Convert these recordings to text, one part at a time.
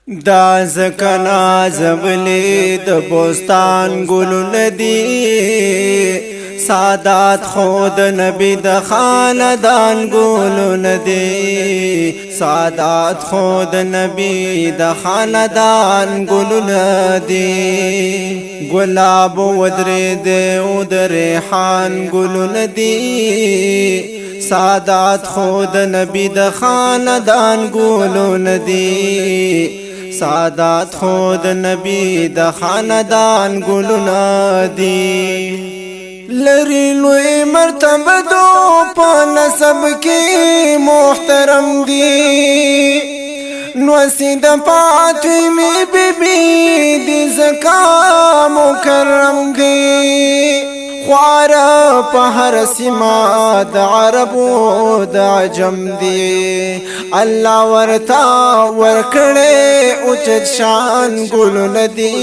دا زکنا زبلی د بوستان گلون دی سادات خود نبی د خاندان گلون دی سادات خود نبی د خاندان گلون دی گلاب ودر دی او د ریحان گلون دی سادات خود نبی د خاندان گلون دی سادات خود نبی د خاندان گلون دی لری لوی مرتبه دو په نسب کی محترم دی نوسی د فاطمه بیبی دی زکا مکرم دی خوارا په هر سیمه د عربو د عجم دی الله ورتا ورکړې اوچت شان ګلونه دی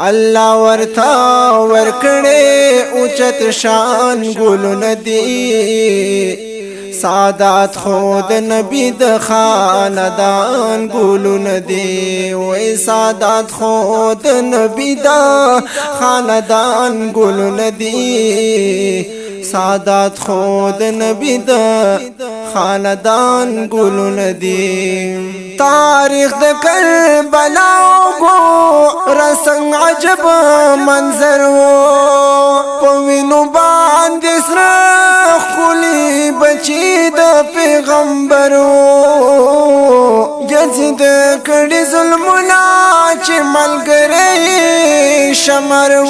الله ورتا ورکړې اوچت شان ګلونه دی سادات خود نبی د خاندان گلون دی وی سادات خود نبی د خاندان گلون دی سادات خود نبی د خاندان گلون دی تاریخ د کربلا گو رسنگ عجب منظر و پوینو باندې سره خلی بچی د پیغمبرو جزید کړي ظلمونه چې ملګری شمرو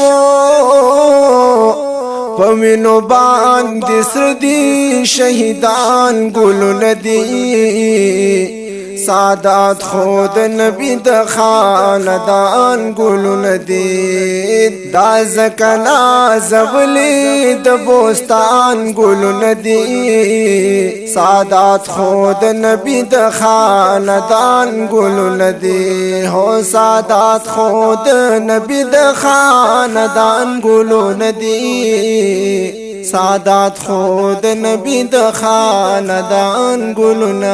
پوینو باندې سره دی شهیدان ګلونه دی سادات خود نبی د خاندان گلون دی دا زکنا زبلی د بوستان گلون دی سادات خود نبی د خاندان گلون دی ہو سادات خود نبی د خاندان گلون دی سادات خود نبی د خاندان گلون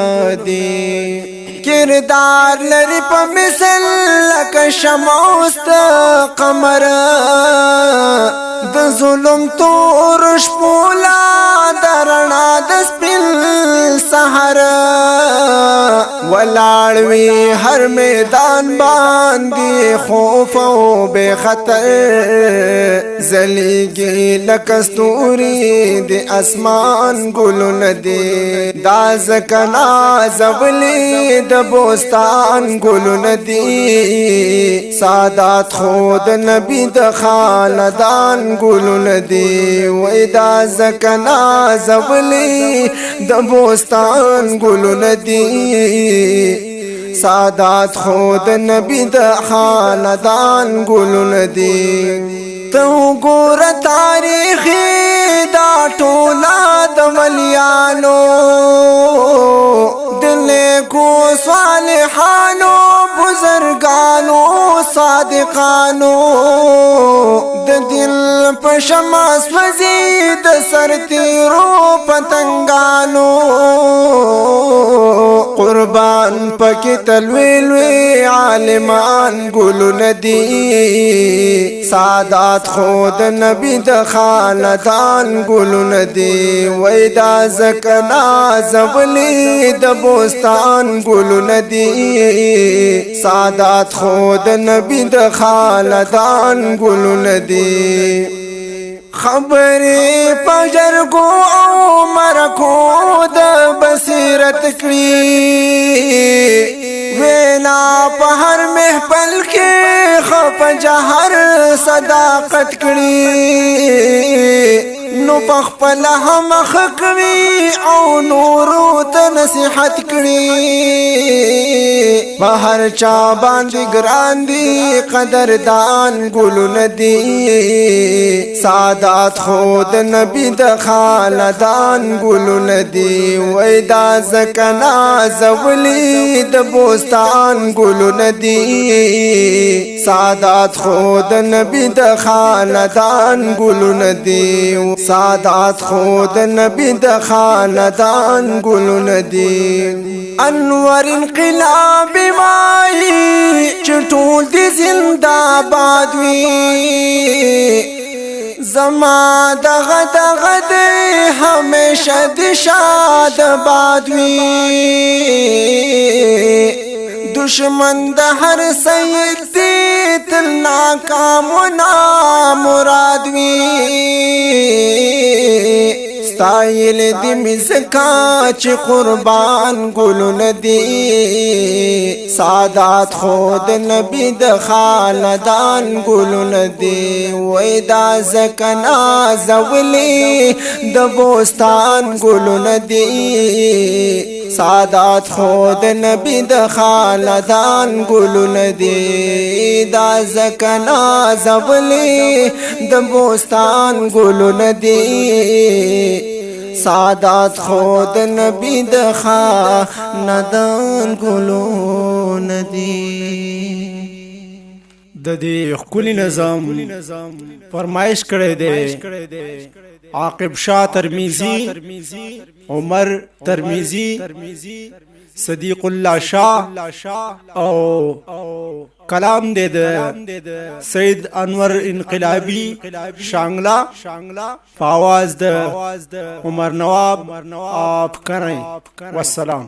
دی کردار لري په مثل لکه شموست قمر د ظلم تور شپولا درنا د سپل سحر ولاړوي هر میدان باندې خوف او به خطر زلیږي لکه ستوري د اسمان ګلونه دي دا زکنا زبلی د بوستان گلون دی سادات خود نبی د خاندان گلون دی وی دا زکنا زبلی د بوستان گلون دی سادات خود نبی د خاندان گلون دی تو ګور تاریخی دا ټولا د ولیانو کو صالحانو بزرگانو صادقانو د دل په شماس وزید سرتیرو پتنگانو قربان پکې تلوي عالمان ګلونه دي سادات خود نبی د خاندان ګلونه دي وای دا زکنا زبلی د بوستان گلون دی سادات خود نبی د خاندان گلون دی خبری پجرگو او مرکو د بصیرت کړي وینا په هر محفل کې خپ جهر صداقت کړي نو پخپل هم خکوي او نورو ته نصیحت کړي بهر چا باندې ګران دي قدردان ګلونه دي سعادت خود نبی د خالدان ګلونه دي وای دا زکنا زولی د بوستان ګلونه دي سعادت خود نبی د خالدان ګلونه دي سعادت خود نبی د خالدان ګلونه دي انور انقلاب مای چټول دي زنده باد وی زما دغه همیشه د شاد باد وی دشمن د هر سید دی تل ناکام و نامراد وی ستایل دی مزکا چی قربان ګلونه دی سعادت خود نبی د خالدان ګلونه دی وای دا زکنا زولی د بوستان ګلونه دی سعادت خود نبی د خالدان ګلونه دی دا زکنا زولی د بوستان ګلونه دی سعادت خود نبی د خالدان ګلونه دی د دې خپل نظام فرمایش کړی دی عاقب شاه ترمیزی عمر ترمیزی صدیق الله شاه او کلام دے سید انور انقلابی شانگلا فاواز د عمر نواب آپ کریں والسلام